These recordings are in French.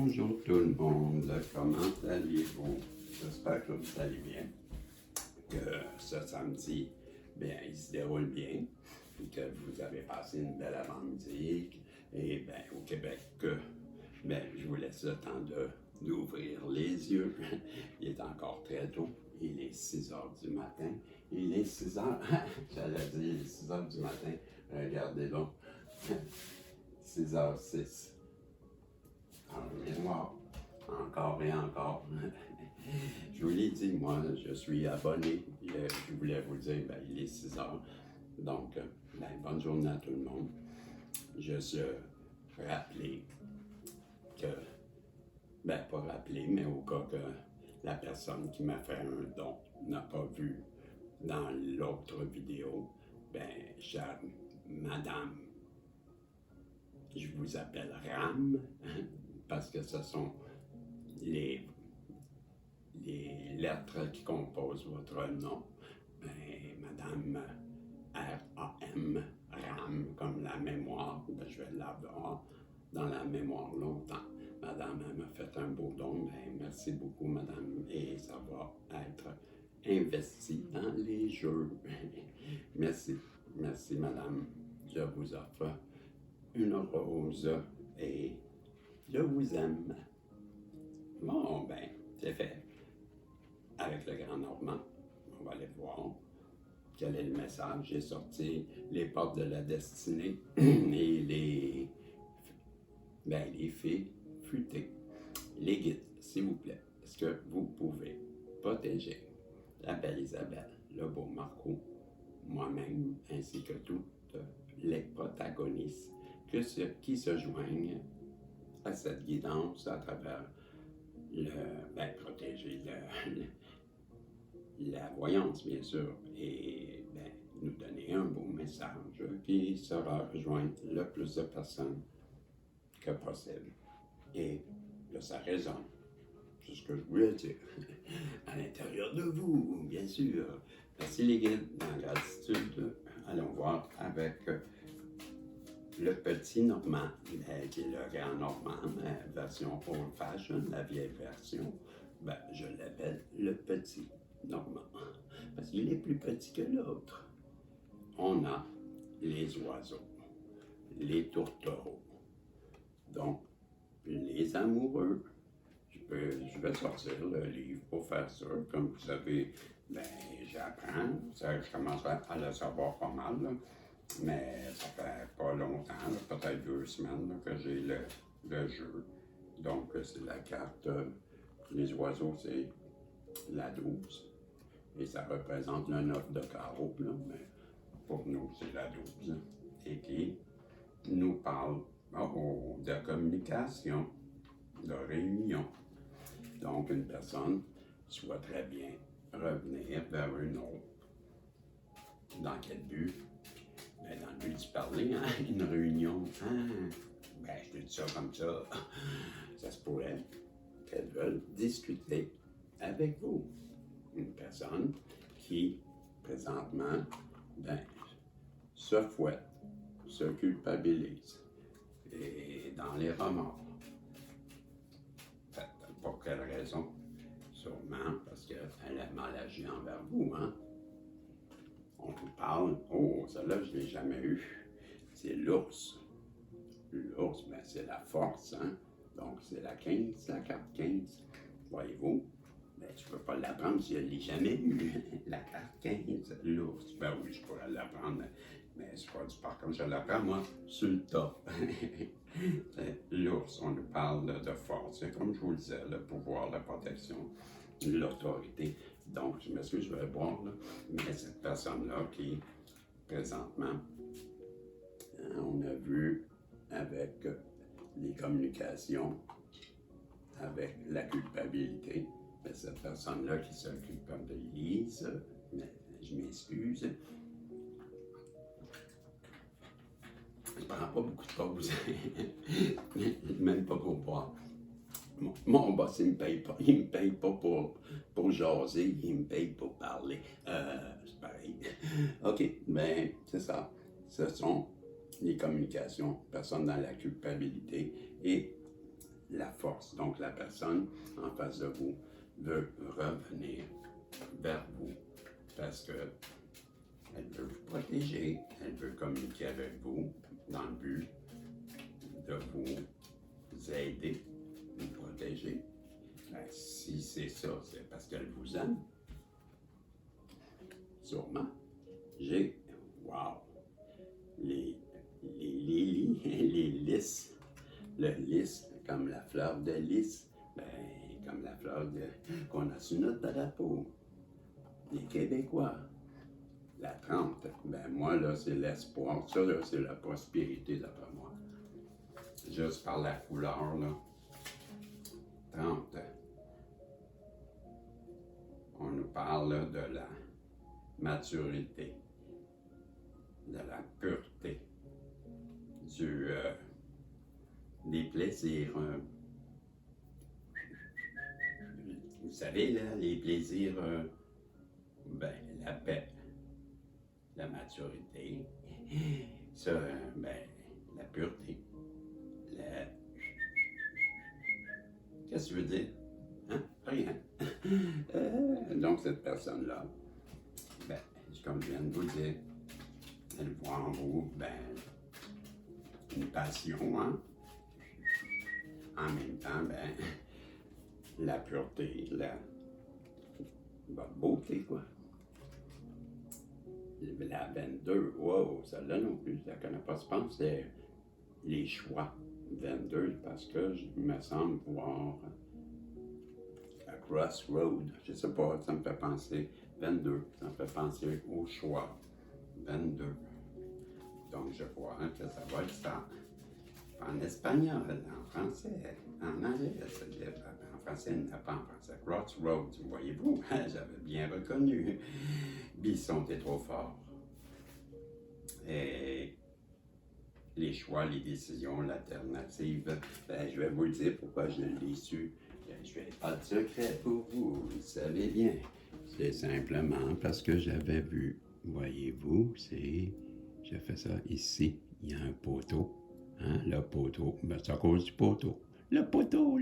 Bonjour tout le monde, comment allez-vous? J'espère que vous allez bien, que ce samedi, bien, il se déroule bien, et que vous avez passé une belle avant-midi, et bien, au Québec, bien, je vous laisse le temps d'ouvrir les yeux. Il est encore très tôt, il est 6 heures du matin, il est 6 heures, j'allais dire, il est 6 heures du matin, regardez donc, 6h06. Wow. Encore et encore. Je vous l'ai dit, moi, je suis abonné. Je voulais vous dire, ben, il est 6 heures. Donc, ben, bonne journée à tout le monde. Juste rappeler que, ben, pas rappeler, mais au cas que la personne qui m'a fait un don n'a pas vu dans l'autre vidéo, ben, chère madame, je vous appelle Ram, parce que ce sont les lettres qui composent votre nom. Ben, Madame R-A-M, Ram, comme la mémoire, ben, je vais l'avoir dans la mémoire longtemps. Madame, elle m'a fait un beau don, ben, merci beaucoup, Madame, et ça va être investi dans les jeux. Merci, merci, Madame. Je vous offre une rose et je vous aime. Bon, ben, c'est fait. Avec le Grand Normand, on va aller voir quel est le message. J'ai sorti les portes de la destinée et les fées futées. Les guides, s'il vous plaît, est-ce que vous pouvez protéger la belle Isabelle, le beau Marco, moi-même, ainsi que toutes les protagonistes qui se joignent à cette guidance à travers protéger la voyance, bien sûr, et ben, nous donner un beau message qui sera rejoint le plus de personnes que possible. Et que ça résonne. C'est ce que je voulais dire. À l'intérieur de vous, bien sûr. Merci les guides, en gratitude. Allons voir avec le petit Normand, qui est le Grand Normand, version old fashion, la vieille version. Ben, je l'appelle le petit Normand, parce qu'il est plus petit que l'autre. On a les oiseaux, les tourtereaux, donc les amoureux. Je vais sortir le livre pour faire ça. Comme vous savez, ben, j'apprends. Je commence à le savoir pas mal, là. Mais ça fait pas longtemps, peut-être 2 semaines, là, que j'ai le jeu. Donc, c'est la carte. Les oiseaux, c'est la 12. Et ça représente le 9 de carreau, là, mais pour nous, c'est la 12. Et qui nous parle de communication, de réunion. Donc, une personne souhaiterait bien revenir vers une autre. Dans quel but? Ben, dans le but de parler, hein? Une réunion. Ben, je te dis ça comme ça. Ça se pourrait qu'elles veulent discuter avec vous. Une personne qui, présentement, ben, se fouette, se culpabilise. Et dans les remords. Pour quelle raison? Sûrement parce qu'elle a mal agi envers vous, hein? On vous parle, celle-là, je ne l'ai jamais eu. C'est l'ours. L'ours, ben, c'est la force, hein? Donc, c'est la 15, la carte 15. Voyez-vous? Ben, je ne peux pas l'apprendre si je ne l'ai jamais eu. La carte 15, l'ours. Ben oui, je pourrais l'apprendre, mais c'est pas du par comme je l'apprends, moi, sur le tas. L'ours, on nous parle de force. C'est comme je vous le disais, le pouvoir, la protection, l'autorité. Donc, je m'excuse, je vais boire, là. Mais cette personne-là qui, présentement, on a vu avec les communications, avec la culpabilité, mais cette personne-là qui se culpabilise, mais je m'excuse. Je ne prends pas beaucoup de pauses, même pas pour boire. Mon boss, il me paye pas. Il me paye pas pour jaser, il me paye pour parler. C'est pareil. OK, ben, c'est ça. Ce sont les communications, personne dans la culpabilité et la force. force. Donc, la personne en face de vous veut revenir vers vous parce que elle veut vous protéger, elle veut communiquer avec vous dans le but de vous aider, vous protéger. Ben, si c'est ça, c'est parce qu'elle vous aime. Sûrement. Wow, les lilies, les lys, le lys, comme la fleur de lys, ben, comme la fleur qu'on a sur notre drapeau, les Québécois. La 30, ben moi, là, c'est l'espoir. Ça, là, c'est la prospérité, d'après moi. Juste par la couleur, là. 30. On nous parle là, de la maturité, de la pureté, des plaisirs. Vous savez, là, les plaisirs, ben, la paix, la maturité, ça, ben, la pureté, Qu'est-ce que tu veux dire? Hein? Rien. Donc, cette personne-là, ben, comme je viens de vous le dire, elle voit en vous, ben, une passion, hein? En même temps, ben, la pureté, votre beauté, quoi. La 22, wow, celle-là non plus, je la connais pas. Je pense que c'est les choix 22, parce que je me semble voir à Crossroad, je sais pas, ça me fait penser 22, ça me fait penser au choix 22. Donc je crois que ça va être ça. En espagnol, en français, en anglais, en français, pas en français. Crossroads, voyez-vous, j'avais bien reconnu. Bisson, t'es trop fort. Et les choix, les décisions, l'alternative, ben, je vais vous le dire pourquoi je l'ai su. Je n'ai pas de secret pour vous, vous le savez bien. C'est simplement parce que j'avais vu, voyez-vous, j'ai fait ça ici, il y a un poteau. Hein, le poteau, ben, c'est à cause du poteau. Le poteau,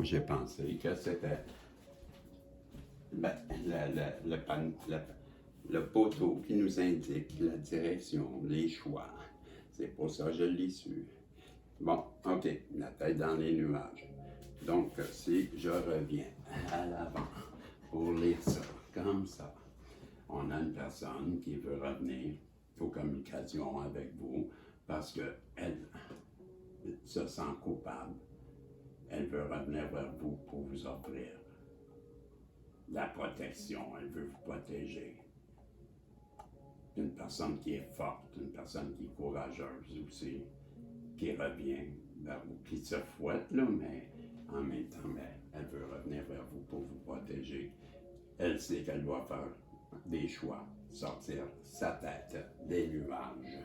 j'ai pensé que c'était ben, le poteau qui nous indique la direction, les choix. C'est pour ça que je l'ai su. Bon, OK, la tête dans les nuages. Donc, si je reviens à l'avant pour lire ça, comme ça, on a une personne qui veut revenir aux communications avec vous parce qu'elle se sent coupable. Elle veut revenir vers vous pour vous offrir la protection. Elle veut vous protéger. Une personne qui est forte, une personne qui est courageuse aussi, qui revient vers vous, qui se fouette, là, mais en même temps, ben, elle veut revenir vers vous pour vous protéger. Elle sait qu'elle doit faire des choix, sortir sa tête des nuages.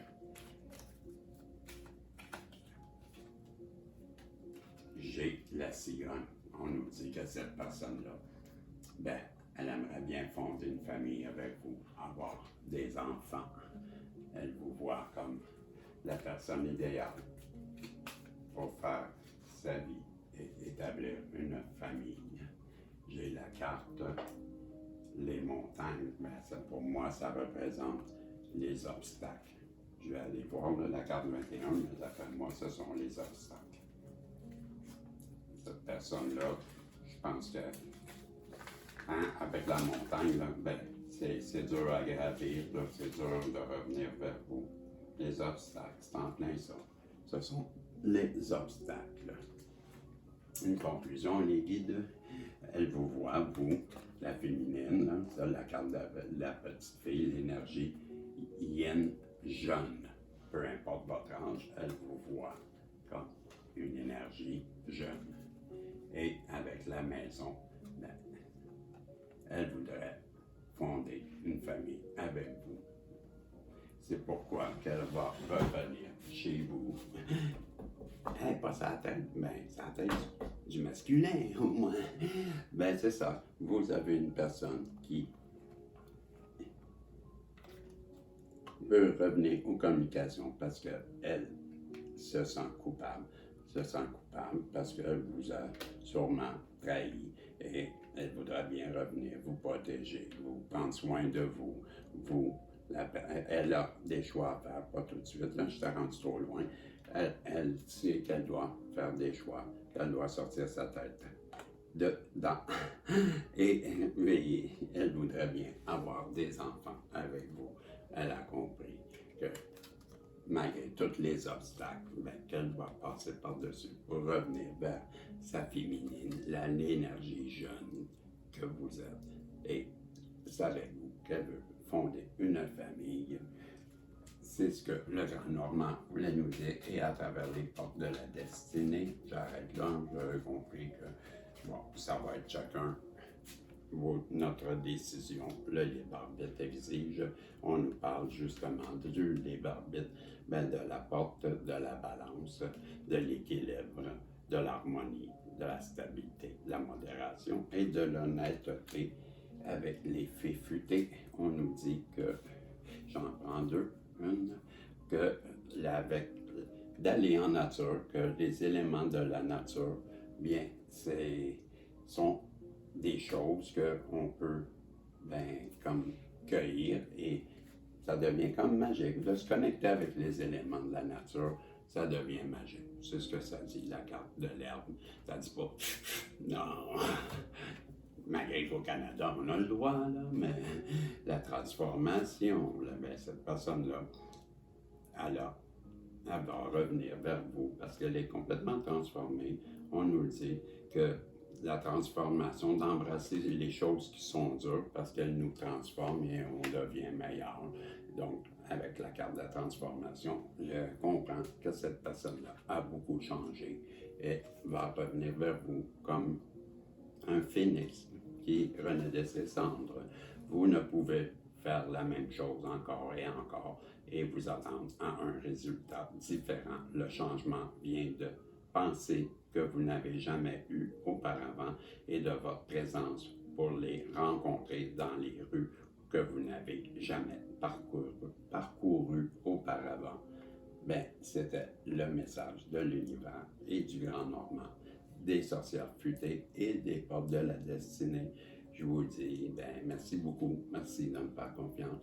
J'ai la cigogne. On nous dit que cette personne-là, ben, elle aimerait bien fonder une famille avec vous, avoir des enfants. Elle vous voit comme la personne idéale pour faire sa vie et établir une famille. J'ai la carte, les montagnes, mais ça, pour moi, ça représente les obstacles. Je vais aller voir là, la carte 21, mais d'après moi, ce sont les obstacles. Cette personne-là, je pense que hein, avec la montagne, là, ben, c'est dur à gravir, c'est dur de revenir vers vous. Les obstacles, c'est en plein ça. Ce sont les obstacles. Une conclusion, les guides, elle vous voit, vous, la féminine, là, ça, la carte de la petite fille, l'énergie yin, jeune. Peu importe votre âge, elle vous voit comme une énergie jeune. Et avec la maison, ben, elle voudrait fonder une famille avec vous. C'est pourquoi qu'elle va revenir chez vous. Hey, pas sa tête, ben, sa tête du masculin, au moins. Ben, c'est ça. Vous avez une personne qui veut revenir aux communications parce qu'elle se sent coupable se sent coupable parce qu'elle vous a sûrement trahi et elle voudra bien revenir vous protéger, vous prendre soin de vous, elle a des choix à faire, pas tout de suite, là, je t'ai rendu trop loin. Elle sait qu'elle doit faire des choix, qu'elle doit sortir sa tête dedans. Et elle voudrait bien avoir des enfants avec vous. Elle a compris que malgré tous les obstacles, qu'elle doit passer par-dessus pour revenir vers sa féminine, l'énergie jeune que vous êtes. Et savez-vous qu'elle veut fonder une famille? C'est ce que le grand Normand voulait nous dire, et à travers les portes de la destinée, j'arrête là, j'ai compris que bon, ça va être chacun notre décision. Le libre arbitre exige, on nous parle justement du libre arbitre, de la porte de la balance, de l'équilibre, de l'harmonie, de la stabilité, de la modération et de l'honnêteté. Avec les fées futées, on nous dit que, j'en prends deux, que d'aller en nature, que les éléments de la nature, bien, sont des choses qu'on peut, comme cueillir et ça devient comme magique. De se connecter avec les éléments de la nature, ça devient magique. C'est ce que ça dit, la carte de l'herbe. Ça dit pas, non, malgré qu'au Canada, on a le droit, là, mais la transformation, cette personne-là, elle va revenir vers vous parce qu'elle est complètement transformée. On nous dit que la transformation, d'embrasser les choses qui sont dures parce qu'elles nous transforment et on devient meilleur. Donc, avec la carte de la transformation, je comprends que cette personne-là a beaucoup changé et va revenir vers vous comme un phénix qui renaît de ses cendres. Vous ne pouvez faire la même chose encore et encore et vous attendre à un résultat différent. Le changement vient de pensées que vous n'avez jamais eues auparavant et de votre présence pour les rencontrer dans les rues que vous n'avez jamais parcouru auparavant. C'était le message de l'univers et du grand Normand, des sorcières futées et des portes de la destinée. Je vous dis, merci beaucoup, merci de me faire confiance.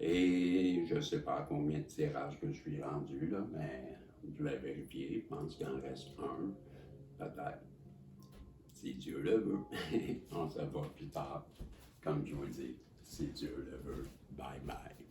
Et je ne sais pas à combien de tirages que je suis rendu, là, mais je vais vérifier. Je pense qu'il en reste un, peut-être. Si Dieu le veut. On se voit plus tard. Comme je vous dis, si Dieu le veut. Bye bye.